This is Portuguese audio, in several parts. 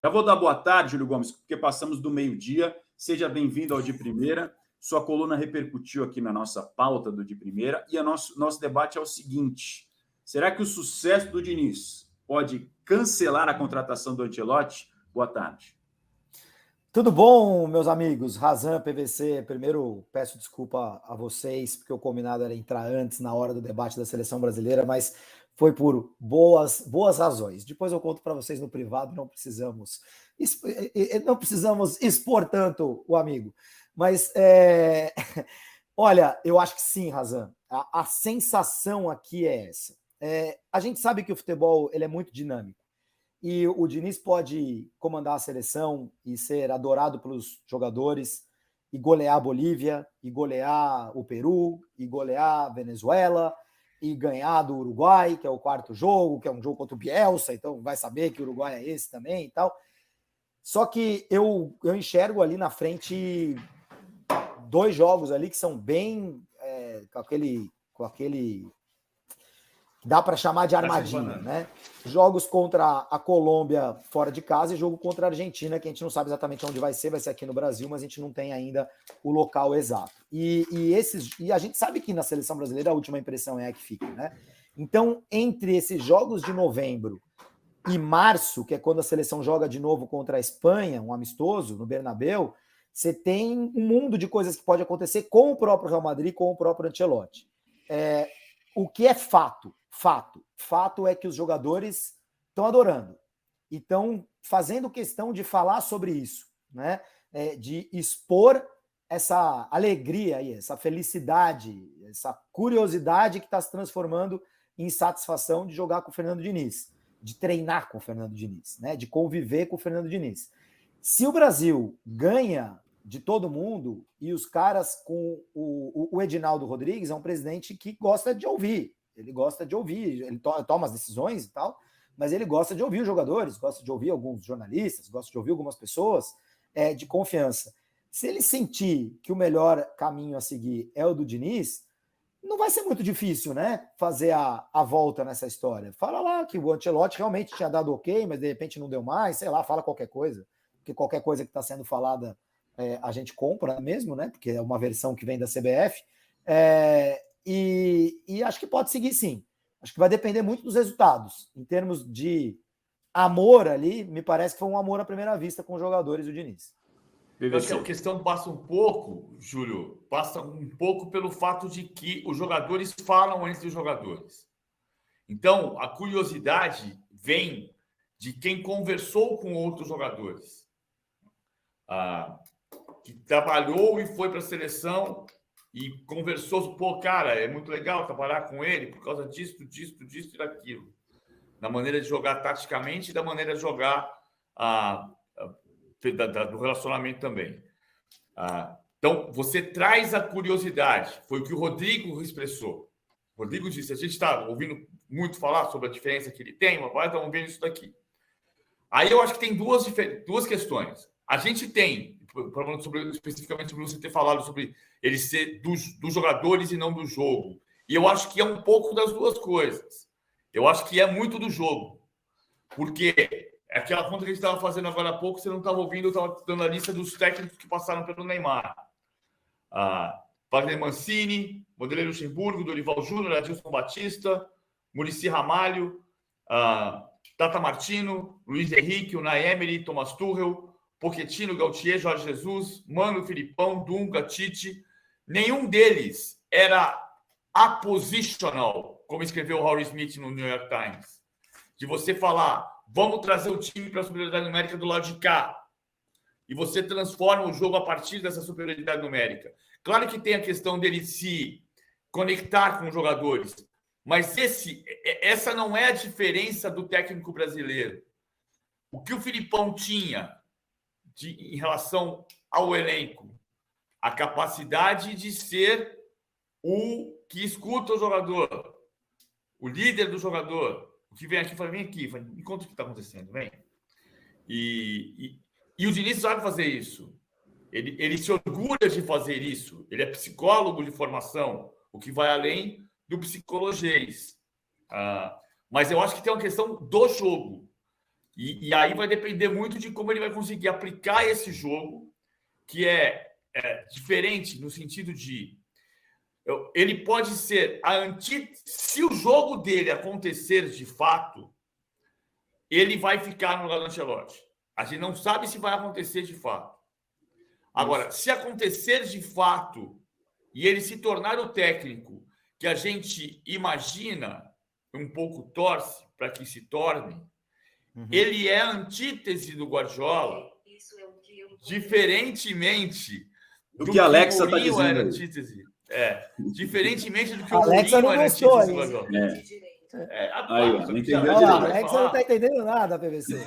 Já vou dar boa tarde, Júlio Gomes, porque passamos do meio-dia. Seja bem-vindo ao De Primeira. Sua coluna repercutiu aqui na nossa pauta do De Primeira e o nosso debate é o seguinte: será que o sucesso do Diniz pode cancelar a contratação do Ancelotti? Boa tarde. Tudo bom, meus amigos? Razan, PVC, primeiro peço desculpa a vocês, porque o combinado era entrar antes, na hora do debate da seleção brasileira, mas foi por boas razões. Depois eu conto para vocês no privado, não precisamos expor tanto o amigo. Mas, olha, eu acho que sim, Razan. A sensação aqui é essa. A gente sabe que o futebol ele é muito dinâmico. E o Diniz pode comandar a seleção e ser adorado pelos jogadores e golear a Bolívia, e golear o Peru, e golear a Venezuela, e ganhar do Uruguai, que é o quarto jogo, que é um jogo contra o Bielsa, então vai saber que o Uruguai é esse também e tal. Só que eu enxergo ali na frente 2 jogos ali que são bem com aquele dá para chamar de armadilha, né? Jogos contra a Colômbia fora de casa e jogo contra a Argentina, que a gente não sabe exatamente onde vai ser aqui no Brasil, mas a gente não tem ainda o local exato. E a gente sabe que na seleção brasileira a última impressão é a que fica, né? Então, entre esses jogos de novembro e março, que é quando a seleção joga de novo contra a Espanha, um amistoso no Bernabéu, você tem um mundo de coisas que pode acontecer com o próprio Real Madrid, com o próprio Ancelotti. O que é fato? Fato é que os jogadores estão adorando e estão fazendo questão de falar sobre isso, né? De expor essa alegria aí, essa felicidade, essa curiosidade que está se transformando em satisfação de jogar com o Fernando Diniz, de treinar com o Fernando Diniz, né? De conviver com o Fernando Diniz. Se o Brasil ganha de todo mundo e os caras com o Edinaldo Rodrigues é um presidente que gosta de ouvir. Ele gosta de ouvir, ele toma as decisões e tal, mas ele gosta de ouvir os jogadores, gosta de ouvir alguns jornalistas, gosta de ouvir algumas pessoas de confiança. Se ele sentir que o melhor caminho a seguir é o do Diniz, não vai ser muito difícil, né? Fazer a volta nessa história. Fala lá que o Ancelotti realmente tinha dado ok, mas de repente não deu mais, sei lá, fala qualquer coisa, porque qualquer coisa que está sendo falada a gente compra mesmo, né? Porque é uma versão que vem da CBF. E acho que pode seguir sim. Acho que vai depender muito dos resultados. Em termos de amor ali, me parece que foi um amor à primeira vista com os jogadores do Diniz. Eu acho que a questão passa um pouco, Júlio, passa um pouco pelo fato de que os jogadores falam entre os jogadores. Então, a curiosidade vem de quem conversou com outros jogadores. Que trabalhou e foi para a seleção e conversou, pô, cara, é muito legal trabalhar com ele por causa disso e daquilo. Da maneira de jogar taticamente e da maneira de jogar do relacionamento também. Então, você traz a curiosidade. Foi o que o Rodrigo expressou. O Rodrigo disse, a gente está ouvindo muito falar sobre a diferença que ele tem, mas estamos vendo isso daqui. Aí eu acho que tem duas questões. A gente tem, falando especificamente sobre você ter falado sobre ele ser dos jogadores e não do jogo. E eu acho que é um pouco das duas coisas. Eu acho que é muito do jogo. Porque aquela conta que a gente estava fazendo agora há pouco, você não estava ouvindo, eu estava dando a lista dos técnicos que passaram pelo Neymar. Wagner Mancini, Vanderlei Luxemburgo, Dorival Júnior, Adilson Batista, Muricy Ramalho, Tata Martino, Luiz Henrique, Unai Emery, Thomas Tuchel, Pochettino, Gautier, Jorge Jesus, Mano, Filipão, Dunga, Tite. Nenhum deles era apositional, como escreveu Howard Smith no New York Times. De você falar, vamos trazer o time para a superioridade numérica do lado de cá. E você transforma o jogo a partir dessa superioridade numérica. Claro que tem a questão dele se conectar com os jogadores, mas essa não é a diferença do técnico brasileiro. O que o Filipão tinha em relação ao elenco, a capacidade de ser o que escuta o jogador, o líder do jogador, o que vem aqui e fala, vem aqui, me conta o que está acontecendo, vem. E o Diniz sabe fazer isso. Ele se orgulha de fazer isso. Ele é psicólogo de formação, o que vai além do psicologês. Mas eu acho que tem uma questão do jogo. E aí vai depender muito de como ele vai conseguir aplicar esse jogo, que é diferente no sentido de ele pode ser a antítese. Se o jogo dele acontecer de fato, ele vai ficar no lugar do Ancelotti. A gente não sabe se vai acontecer de fato. Agora, se acontecer de fato e ele se tornar o técnico que a gente imagina, um pouco torce para que se torne, ele é a antítese do Guardiola, diferentemente do que a Alexa está dizendo. Era antítese. Diferentemente do que o Alexa não gostou, antítese do Guardiola. Não entendeu direito. A Alexa não está entendendo nada, PVC.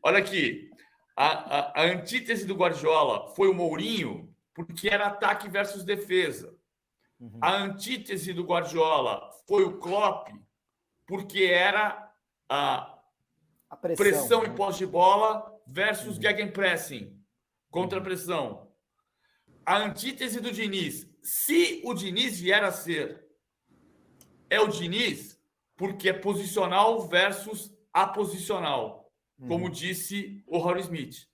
Olha aqui, a antítese do Guardiola foi o Mourinho, porque era ataque versus defesa. A antítese do Guardiola foi o Klopp, porque era a pressão e posse de bola versus gegenpressing, contra-pressão. A antítese do Diniz, se o Diniz vier a ser, é o Diniz porque é posicional versus aposicional, como disse o Harry Smith.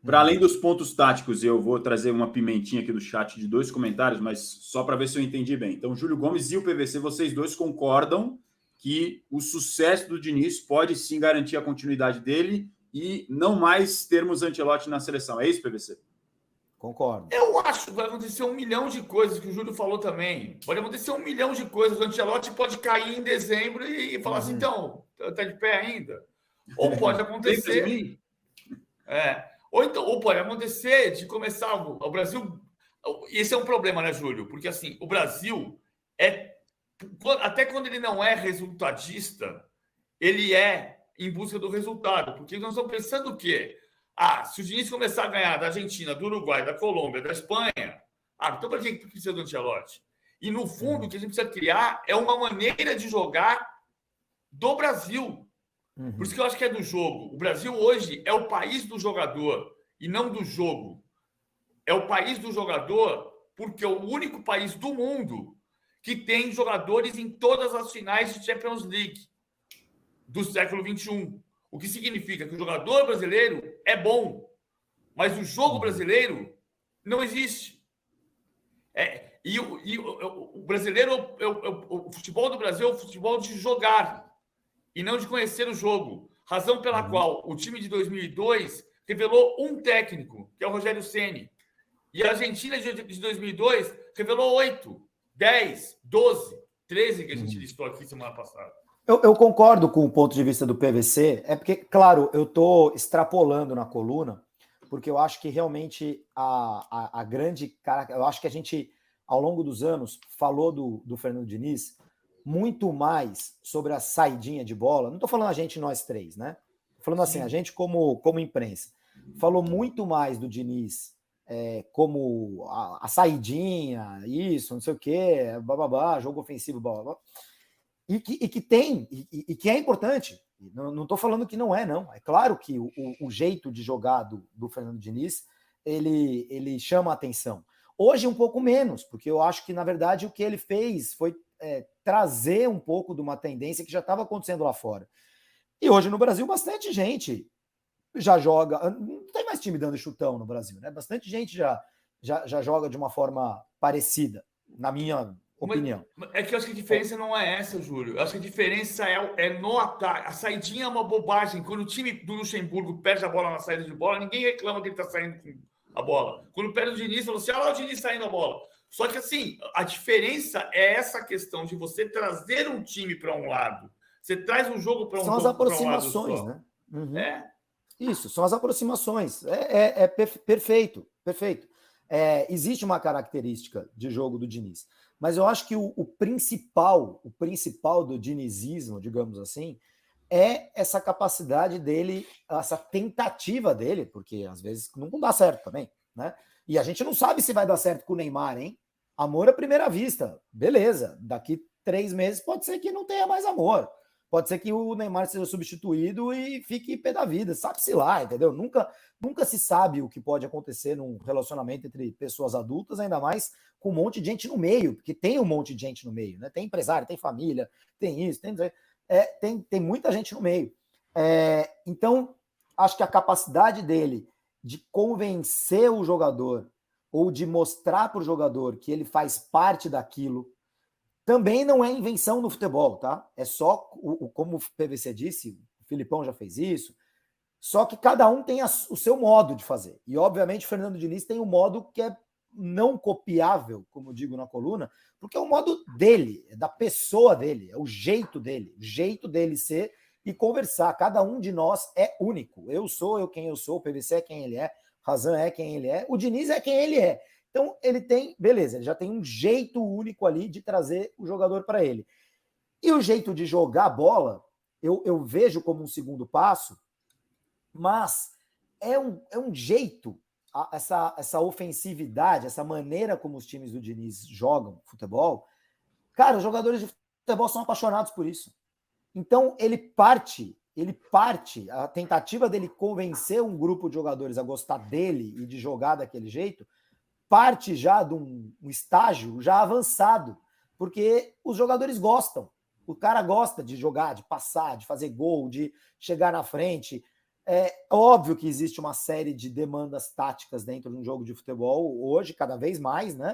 Para além dos pontos táticos, eu vou trazer uma pimentinha aqui do chat de 2 comentários, mas só para ver se eu entendi bem. Então, Júlio Gomes e o PVC, vocês dois concordam que o sucesso do Diniz pode sim garantir a continuidade dele e não mais termos Ancelotti na seleção. É isso, PVC? Concordo. Eu acho que vai acontecer 1 milhão de coisas, que o Júlio falou também. Pode acontecer 1 milhão de coisas. O Ancelotti pode cair em dezembro e falar assim, então, tá de pé ainda? Ou pode acontecer... Ou pode acontecer de começar o Brasil... Esse é um problema, né, Júlio? Porque, assim, o Brasil até quando ele não é resultadista, ele é em busca do resultado. Porque nós estamos pensando o quê? Se o Diniz começar a ganhar da Argentina, do Uruguai, da Colômbia, da Espanha, então para que precisa do Ancelotti? E, no fundo, o que a gente precisa criar é uma maneira de jogar do Brasil. Por isso que eu acho que é do jogo. O Brasil hoje é o país do jogador e não do jogo. É o país do jogador porque é o único país do mundo que tem jogadores em todas as finais de Champions League do século XXI. O que significa que o jogador brasileiro é bom, mas o jogo brasileiro não existe. O brasileiro, o futebol do Brasil é o futebol de jogar e não de conhecer o jogo. Razão pela qual o time de 2002 revelou um técnico, que é o Rogério Ceni. E a Argentina de 2002 revelou 8, 10, 12, 13 que a gente listou aqui semana passada. Eu concordo com o ponto de vista do PVC, porque, claro, eu estou extrapolando na coluna, porque eu acho que realmente a grande cara. Eu acho que a gente, ao longo dos anos, falou do Fernando Diniz muito mais sobre a saidinha de bola. Não estou falando a gente, nós três, né? Falando assim, a gente como imprensa. Falou muito mais do Diniz como a saidinha, isso, não sei o quê, bababá, jogo ofensivo, bababá. E que é importante. Não estou falando que não é, não. É claro que o jeito de jogar do Fernando Diniz, ele chama a atenção. Hoje um pouco menos, porque eu acho que, na verdade, o que ele fez foi trazer um pouco de uma tendência que já estava acontecendo lá fora. E hoje no Brasil, bastante gente já joga... Não tem mais time dando chutão no Brasil, né? Bastante gente já joga de uma forma parecida, na minha opinião. É que eu acho que a diferença não é essa, Júlio. Eu acho que a diferença é no ataque. A saidinha é uma bobagem. Quando o time do Luxemburgo perde a bola na saída de bola, ninguém reclama que ele está saindo com a bola. Quando perde o Diniz, falou assim, olha lá o Diniz saindo a bola. Só que, assim, a diferença é essa questão de você trazer um time para um lado. Você traz um jogo para um lado. São as aproximações, né? Isso, são as aproximações. Perfeito, perfeito. Existe uma característica de jogo do Diniz. Mas eu acho que o principal do dinizismo, digamos assim, é essa capacidade dele, essa tentativa dele, porque às vezes não dá certo também, né? E a gente não sabe se vai dar certo com o Neymar, hein? Amor à primeira vista, beleza. Daqui 3 meses pode ser que não tenha mais amor. Pode ser que o Neymar seja substituído e fique pé da vida. Sabe-se lá, entendeu? Nunca se sabe o que pode acontecer num relacionamento entre pessoas adultas, ainda mais com um monte de gente no meio, porque tem um monte de gente no meio, né? Tem empresário, tem família, tem isso, tem muita gente no meio. Então, acho que a capacidade dele de convencer o jogador ou de mostrar para o jogador que ele faz parte daquilo também não é invenção no futebol, tá? É só, como o PVC disse, o Filipão já fez isso, só que cada um tem o seu modo de fazer. E, obviamente, o Fernando Diniz tem um modo que é não copiável, como digo na coluna, porque é o modo dele, é da pessoa dele, é o jeito dele ser e conversar. Cada um de nós é único. Eu sou quem eu sou, o PVC é quem ele é, Razan é quem ele é, o Diniz é quem ele é. Então, ele tem, beleza, ele já tem um jeito único ali de trazer o jogador para ele. E o jeito de jogar a bola, eu vejo como um segundo passo, mas é um jeito, essa ofensividade, essa maneira como os times do Diniz jogam futebol. Cara, os jogadores de futebol são apaixonados por isso. Então, ele parte, a tentativa dele convencer um grupo de jogadores a gostar dele e de jogar daquele jeito, parte já de um estágio já avançado, porque os jogadores gostam. O cara gosta de jogar, de passar, de fazer gol, de chegar na frente. É óbvio que existe uma série de demandas táticas dentro de um jogo de futebol, hoje, cada vez mais, né?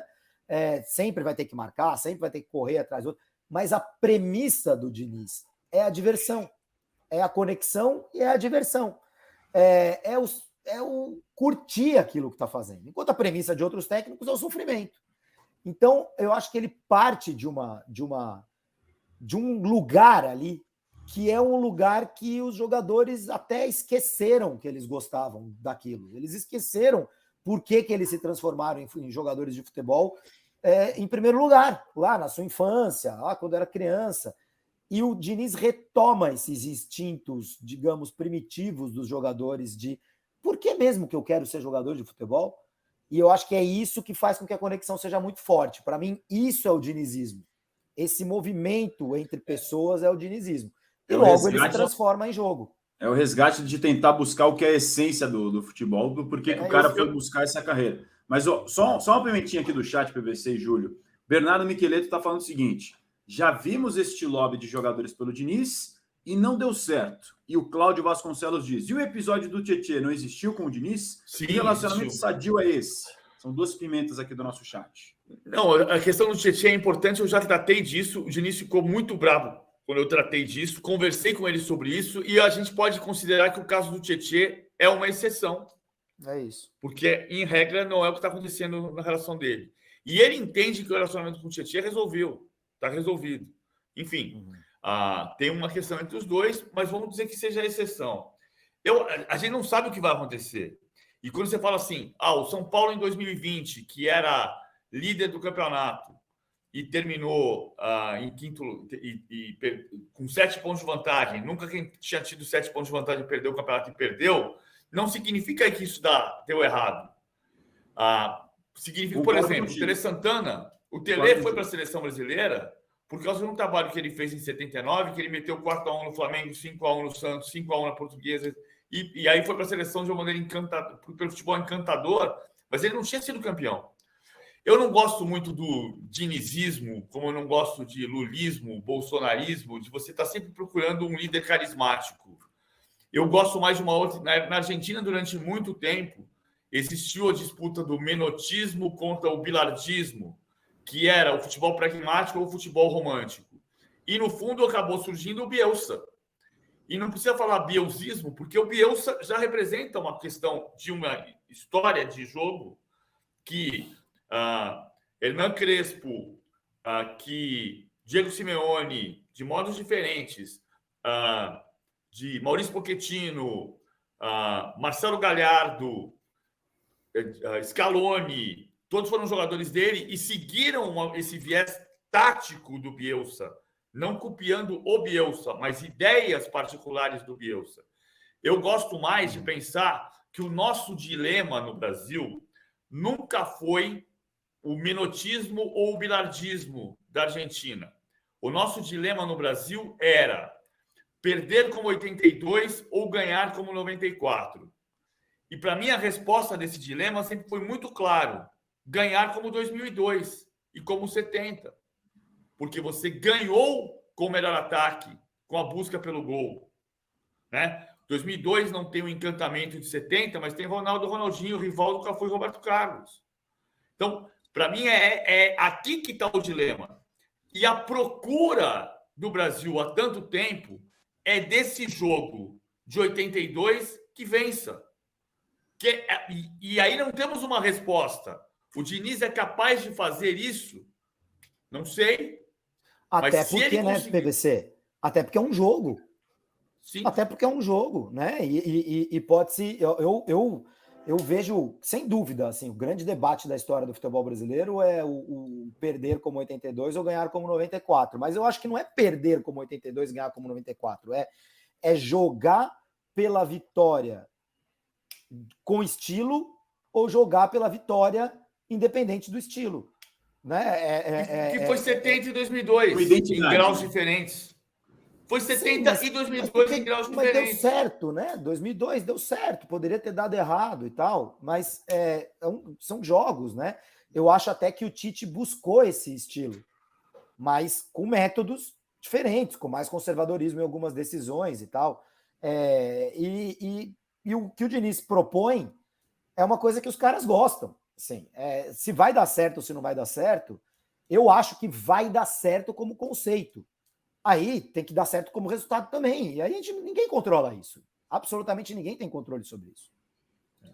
Sempre vai ter que marcar, sempre vai ter que correr atrás do outro. Mas a premissa do Diniz é a diversão, é a conexão e é a diversão. É o curtir aquilo que está fazendo. Enquanto a premissa de outros técnicos é o sofrimento. Então, eu acho que ele parte de um lugar ali que é um lugar que os jogadores até esqueceram que eles gostavam daquilo. Eles esqueceram por que eles se transformaram em jogadores de futebol em primeiro lugar, lá na sua infância, lá quando era criança. E o Diniz retoma esses instintos, digamos, primitivos dos jogadores de por que mesmo que eu quero ser jogador de futebol? E eu acho que é isso que faz com que a conexão seja muito forte. Para mim, isso é o dinizismo. Esse movimento entre pessoas é o dinizismo. E logo ele se transforma em jogo. É o resgate de tentar buscar o que é a essência do futebol, do porquê que o cara foi buscar essa carreira. Mas só uma pimentinha aqui do chat, PVC e Júlio. Bernardo Micheleto está falando o seguinte: já vimos este lobby de jogadores pelo Diniz e não deu certo. E o Cláudio Vasconcelos diz: e o episódio do Tietê não existiu com o Diniz? Sim, que relacionamento sadio é esse? São duas pimentas aqui do nosso chat. Não, a questão do Tietê é importante, eu já tratei disso. O Diniz ficou muito bravo quando eu tratei disso, conversei com ele sobre isso, e a gente pode considerar que o caso do Tietê é uma exceção. É isso. Porque, em regra, não é o que está acontecendo na relação dele. E ele entende que o relacionamento com o Tietê está resolvido. Enfim, tem uma questão entre os dois, mas vamos dizer que seja a exceção. A gente não sabe o que vai acontecer. E quando você fala assim, o São Paulo em 2020, que era líder do campeonato, e terminou em quinto com 7 pontos de vantagem. Nunca quem tinha tido 7 pontos de vantagem perdeu o campeonato e perdeu. Não significa que isso deu errado. Significa, por exemplo, o Tele Santana. O Tele foi para a seleção brasileira por causa de um trabalho que ele fez em 79, que ele meteu 4-1 no Flamengo, 5-1 no Santos, 5-1 na Portuguesa. E aí foi para a seleção de uma maneira encantadora, pelo futebol encantador, mas ele não tinha sido campeão. Eu não gosto muito do dinizismo, como eu não gosto de lulismo, bolsonarismo, de você estar sempre procurando um líder carismático. Eu gosto mais de uma outra. Na Argentina, durante muito tempo, existiu a disputa do menotismo contra o bilardismo, que era o futebol pragmático ou o futebol romântico. E, no fundo, acabou surgindo o Bielsa. E não precisa falar bielsismo, porque o Bielsa já representa uma questão de uma história de jogo que Hernan Crespo, que Diego Simeone, de modos diferentes, de Maurício Pochettino, Marcelo Gallardo, Scaloni, todos foram jogadores dele e seguiram esse viés tático do Bielsa, não copiando o Bielsa, mas ideias particulares do Bielsa. Eu gosto mais de pensar que o nosso dilema no Brasil nunca foi o menotismo ou o bilardismo da Argentina. O nosso dilema no Brasil era perder como 82 ou ganhar como 94. E, para mim, a resposta desse dilema sempre foi muito claro: ganhar como 2002 e como 70. Porque você ganhou com o melhor ataque, com a busca pelo gol. né? 2002 não tem o encantamento de 70, mas tem Ronaldo, Ronaldinho, Rivaldo, Cafu e Roberto Carlos. Então, para mim, é aqui que está o dilema. E a procura do Brasil há tanto tempo é desse jogo de 82 que vença. E aí não temos uma resposta. O Diniz é capaz de fazer isso? Não sei. Até porque, né, PVC? Até porque é um jogo. Sim. Até porque é um jogo, né? E pode-se... Eu vejo, sem dúvida, assim, o grande debate da história do futebol brasileiro é o perder como 82 ou ganhar como 94. Mas eu acho que não é perder como 82 e ganhar como 94. É jogar pela vitória com estilo ou jogar pela vitória independente do estilo. Né? Que foi 70 e 2002, em graus diferentes. Foi 70 e 2002 em graus diferentes. Mas deu certo, né? 2002 deu certo, poderia ter dado errado e tal, mas são jogos, né? Eu acho até que o Tite buscou esse estilo, mas com métodos diferentes, com mais conservadorismo em algumas decisões e tal. E o que o Diniz propõe é uma coisa que os caras gostam. Assim, se vai dar certo ou se não vai dar certo, eu acho que vai dar certo como conceito. Aí tem que dar certo como resultado também. E aí ninguém controla isso. Absolutamente ninguém tem controle sobre isso.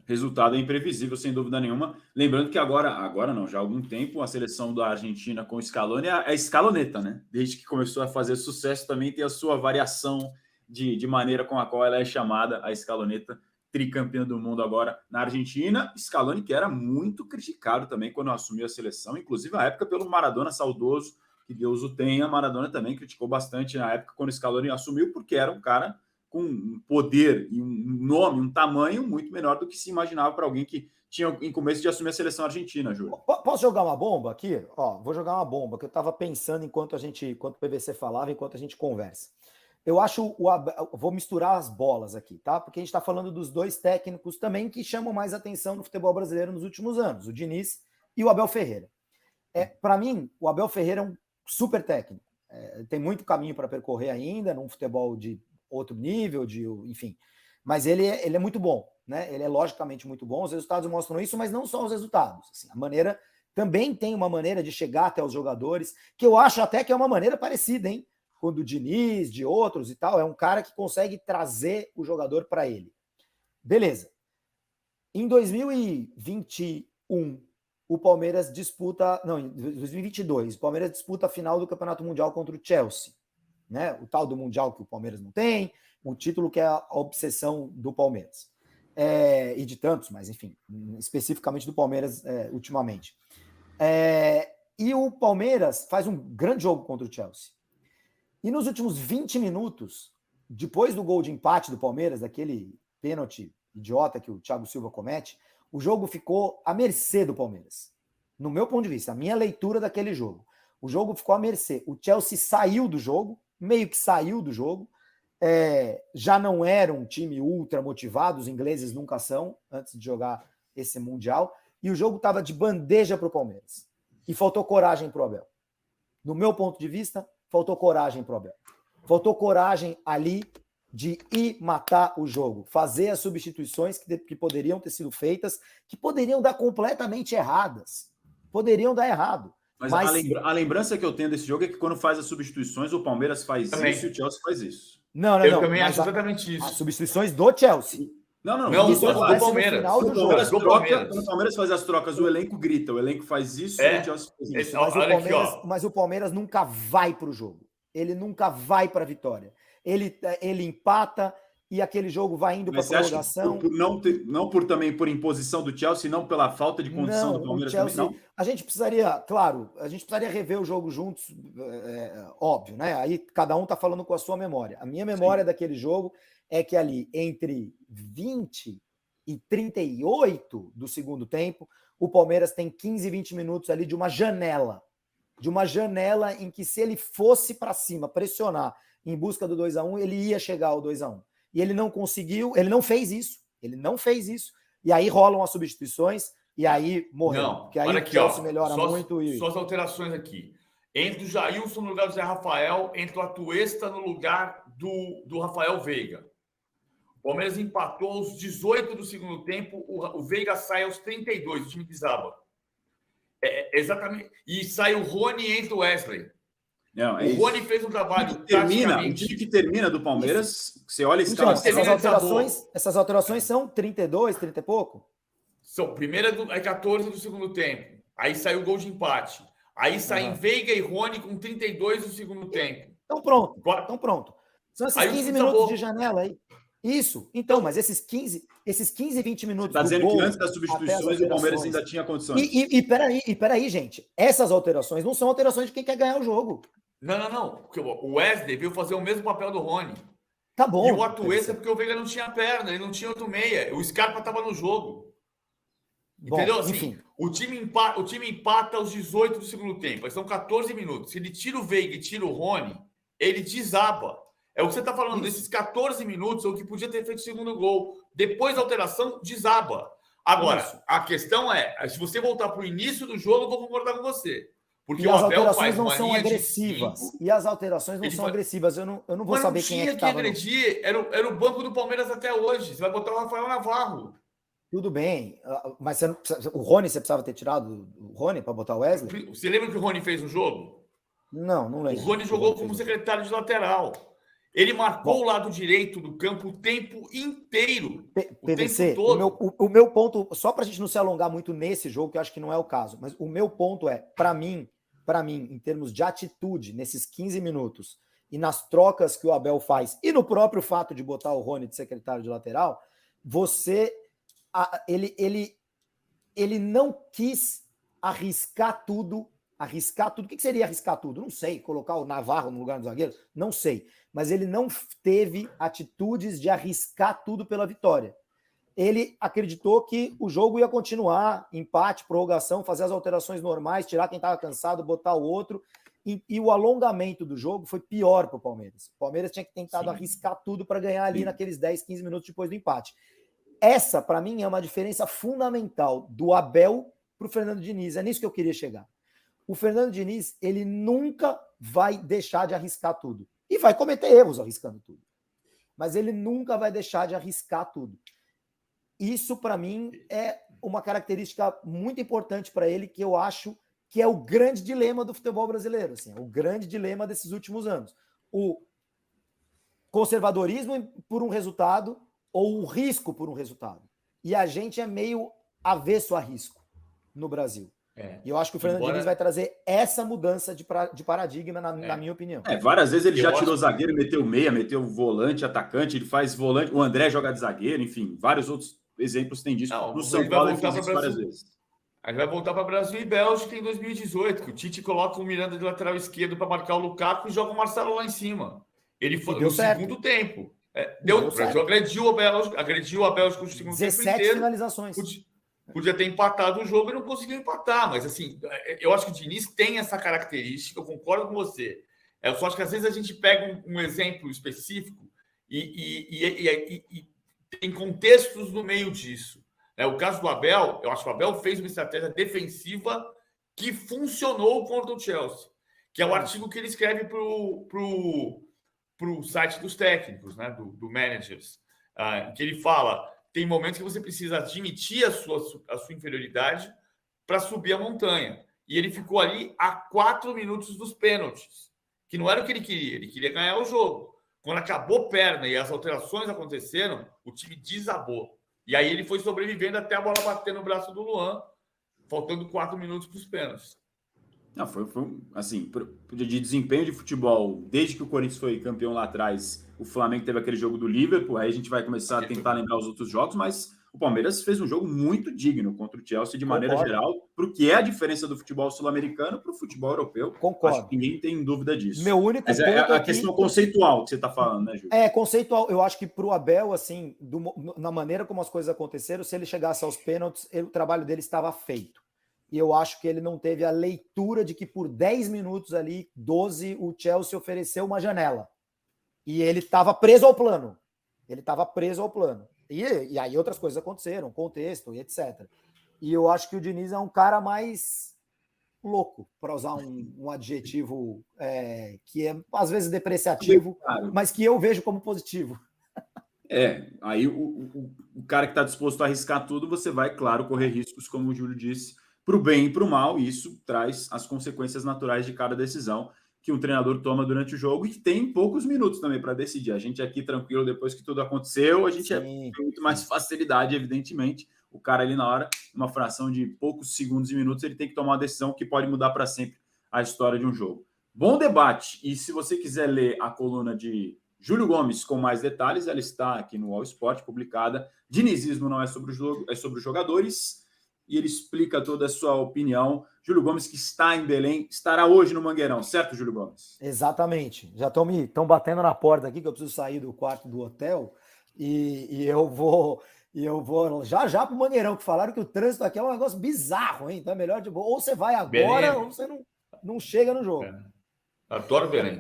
Resultado é imprevisível, sem dúvida nenhuma. Lembrando que agora não, já há algum tempo, a seleção da Argentina com o Scaloni é a escaloneta, né? Desde que começou a fazer sucesso, também tem a sua variação de maneira com a qual ela é chamada, a escaloneta, tricampeã do mundo agora na Argentina. Scaloni, que era muito criticado também quando assumiu a seleção, inclusive na época pelo Maradona saudoso, que Deus o tenha. Maradona também criticou bastante na época quando o Scaloni assumiu, porque era um cara com um poder e um nome, um tamanho muito menor do que se imaginava para alguém que tinha em começo de assumir a seleção argentina, Júlio. Posso jogar uma bomba aqui? Ó, vou jogar uma bomba, que eu estava pensando enquanto o PVC falava, enquanto a gente conversa. Eu acho, vou misturar as bolas aqui, tá? Porque a gente está falando dos dois técnicos também que chamam mais atenção no futebol brasileiro nos últimos anos, o Diniz e o Abel Ferreira. Para mim, o Abel Ferreira é um super técnico. Tem muito caminho para percorrer ainda, num futebol de outro nível, enfim. Mas ele é muito bom, né? Ele é logicamente muito bom. Os resultados mostram isso, mas não só os resultados. Assim, a maneira também tem uma maneira de chegar até os jogadores, que eu acho até que é uma maneira parecida, hein? Quando o Diniz, de outros e tal, é um cara que consegue trazer o jogador para ele. Beleza. Em 2021, o Palmeiras disputa... Não, em 2022, o Palmeiras disputa a final do Campeonato Mundial contra o Chelsea. Né? O tal do Mundial que o Palmeiras não tem, o título que é a obsessão do Palmeiras. E de tantos, mas enfim, especificamente do Palmeiras ultimamente. E o Palmeiras faz um grande jogo contra o Chelsea. E nos últimos 20 minutos, depois do gol de empate do Palmeiras, daquele pênalti idiota que o Thiago Silva comete, o jogo ficou à mercê do Palmeiras. No meu ponto de vista, a minha leitura daquele jogo. O jogo ficou à mercê. O Chelsea saiu do jogo, meio que saiu do jogo. Já não era um time ultra motivado, os ingleses nunca são, antes de jogar esse Mundial. E o jogo estava de bandeja para o Palmeiras. E faltou coragem para o Abel. No meu ponto de vista, faltou coragem para o Abel. Faltou coragem ali de ir matar o jogo, fazer as substituições que poderiam ter sido feitas, que poderiam dar completamente erradas. Poderiam dar errado. Mas a lembrança que eu tenho desse jogo é que quando faz as substituições, o Palmeiras faz também. Isso e o Chelsea faz isso. Não. Eu também acho exatamente isso. As substituições do Chelsea. Não, isso do Palmeiras. Quando o Palmeiras faz as trocas, o elenco grita, o elenco faz isso e o Chelsea faz isso. Mas o Palmeiras nunca vai para o jogo. Ele nunca vai para a vitória. Ele empata e aquele jogo vai indo para a prorrogação. Não por imposição do Chelsea, não pela falta de condição do Palmeiras Chelsea, também, não? A gente precisaria rever o jogo juntos, óbvio, né? Aí cada um está falando com a sua memória. A minha memória daquele jogo é que ali entre 20 e 38 do segundo tempo, o Palmeiras tem 15, 20 minutos ali de uma janela em que se ele fosse para cima, pressionar em busca do 2-1, ele ia chegar ao 2-1. E ele não conseguiu, ele não fez isso, e aí rolam as substituições, e aí morreu. Não, porque aí aqui, o Chelsea melhora muito. Só as alterações aqui. Entra o Jailson no lugar do Zé Rafael, entra o Atuesta no lugar do Rafael Veiga. O Palmeiras empatou aos 18 do segundo tempo, o Veiga sai aos 32, o time desaba. Exatamente. E sai o Rony e entra o Wesley. Não, o Rony fez um trabalho o time que termina do Palmeiras, você olha a escalação... Essas alterações são 32, 30 e pouco? São, primeira é 14 do segundo tempo. Aí sai o gol de empate. Aí saem Veiga e Rony com 32 do segundo tempo. Então pronto. São esses 15 minutos de janela aí. Isso. Então, mas esses 15, 20 minutos do gol... Está dizendo que antes das substituições o Palmeiras ainda tinha condições. E peraí, gente. Essas alterações não são alterações de quem quer ganhar o jogo. Não. Porque o Wesley veio fazer o mesmo papel do Rony. Tá bom. E o Atuesta porque o Veiga não tinha perna, ele não tinha outro meia. O Scarpa estava no jogo. Bom, entendeu? Assim, enfim. O time empata aos 18 do segundo tempo. Aí são 14 minutos. Se ele tira o Veiga e tira o Rony, ele desaba. É o que você está falando. Desses 14 minutos, é o que podia ter feito o segundo gol. Depois da alteração, desaba. Agora, a questão é, se você voltar para o início do jogo, eu vou concordar com você. Porque as alterações não são agressivas. E as alterações não são agressivas. Eu não vou saber quem é que estava... agredir. Era o banco do Palmeiras até hoje. Você vai botar o Rafael Navarro. Tudo bem, mas o Rony, você precisava ter tirado o Rony para botar o Wesley? Você lembra que o Rony fez um jogo? Não lembro. O Rony jogou como secretário de lateral. Ele marcou o lado direito do campo o tempo inteiro. PVC, o meu ponto, só para a gente não se alongar muito nesse jogo, que eu acho que não é o caso, mas o meu ponto é, para mim, em termos de atitude, nesses 15 minutos, e nas trocas que o Abel faz, e no próprio fato de botar o Rony de secretário de lateral, ele não quis arriscar tudo. O que seria arriscar tudo? Não sei. Colocar o Navarro no lugar do zagueiro? Não sei. Mas ele não teve atitudes de arriscar tudo pela vitória. Ele acreditou que o jogo ia continuar, empate, prorrogação, fazer as alterações normais, tirar quem estava cansado, botar o outro. E o alongamento do jogo foi pior para o Palmeiras. O Palmeiras tinha que tentado arriscar tudo para ganhar ali naqueles 10, 15 minutos depois do empate. Essa, para mim, é uma diferença fundamental do Abel para o Fernando Diniz. É nisso que eu queria chegar. O Fernando Diniz, ele nunca vai deixar de arriscar tudo. E vai cometer erros arriscando tudo. Mas ele nunca vai deixar de arriscar tudo. Isso, para mim, é uma característica muito importante para ele, que eu acho que é o grande dilema do futebol brasileiro. Assim, é o grande dilema desses últimos anos. O conservadorismo por um resultado ou o risco por um resultado. E a gente é meio avesso a risco no Brasil. E eu acho que o Fernando Diniz vai trazer essa mudança de paradigma, na minha opinião. Várias vezes ele tirou zagueiro, meteu meia, meteu volante, atacante, ele faz volante, o André joga de zagueiro, enfim, vários outros exemplos tem disso. No São Paulo ele fez isso várias vezes. Aí vai voltar para Brasil e Bélgica em 2018, que o Tite coloca o Miranda de lateral esquerdo para marcar o Lukaku e joga o Marcelo lá em cima. Ele foi no segundo tempo. O Brasil agrediu a Bélgica no segundo tempo inteiro. 17 finalizações. Podia ter empatado o jogo e não conseguiu empatar. Mas, assim, eu acho que o Diniz tem essa característica, eu concordo com você. Eu só acho que, às vezes, a gente pega um exemplo específico e tem contextos no meio disso. O caso do Abel, eu acho que o Abel fez uma estratégia defensiva que funcionou contra o Chelsea, que é o artigo que ele escreve para o site dos técnicos, né, do Managers, que ele fala... Tem momentos que você precisa admitir a sua inferioridade para subir a montanha. E ele ficou ali a 4 minutos dos pênaltis, que não era o que ele queria ganhar o jogo. Quando acabou perna e as alterações aconteceram, o time desabou. E aí ele foi sobrevivendo até a bola bater no braço do Luan, faltando 4 minutos para os pênaltis. Não, foi assim, de desempenho de futebol, desde que o Corinthians foi campeão lá atrás, o Flamengo teve aquele jogo do Liverpool, aí a gente vai começar a tentar lembrar os outros jogos, mas o Palmeiras fez um jogo muito digno contra o Chelsea de maneira geral, para o que é a diferença do futebol sul-americano para o futebol europeu. Concordo. Acho que ninguém tem dúvida disso. Meu único mas é a questão conceitual que você está falando, né, Júlio? Conceitual. Eu acho que para o Abel, assim, na maneira como as coisas aconteceram, se ele chegasse aos pênaltis, o trabalho dele estava feito. E eu acho que ele não teve a leitura de que por 10 minutos ali, 12, o Chelsea ofereceu uma janela. E ele estava preso ao plano. E aí outras coisas aconteceram, contexto e etc. E eu acho que o Diniz é um cara mais louco, para usar um adjetivo que é às vezes depreciativo, mas que eu vejo como positivo. Aí o cara que está disposto a arriscar tudo, você vai, claro, correr riscos, como o Júlio disse, para o bem e para o mal, e isso traz as consequências naturais de cada decisão que um treinador toma durante o jogo e que tem poucos minutos também para decidir. A gente aqui tranquilo, depois que tudo aconteceu, a gente tem muito mais facilidade, evidentemente. O cara ali na hora, uma fração de poucos segundos e minutos, ele tem que tomar uma decisão que pode mudar para sempre a história de um jogo. Bom debate, e se você quiser ler a coluna de Júlio Gomes com mais detalhes, ela está aqui no All Sport, publicada. Dinizismo não é sobre o jogo, é sobre os jogadores, e ele explica toda a sua opinião. Júlio Gomes, que está em Belém, estará hoje no Mangueirão, certo, Júlio Gomes? Exatamente. Já estão batendo na porta aqui, que eu preciso sair do quarto do hotel, e eu vou já para o Mangueirão, que falaram que o trânsito aqui é um negócio bizarro, hein? Então é melhor de boa. Ou você vai agora, Belém, ou você não chega no jogo. Adoro Belém.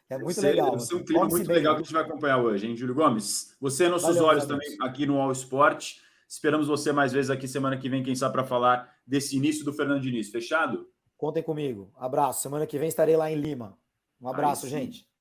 É muito legal. É um clima muito legal que a gente vai acompanhar hoje, hein, Júlio Gomes? Você é nossos olhos também aqui no All Sport. Esperamos você mais vezes aqui semana que vem, quem sabe, para falar desse início do Fernando Diniz. Fechado? Contem comigo. Abraço. Semana que vem estarei lá em Lima. Um abraço, gente.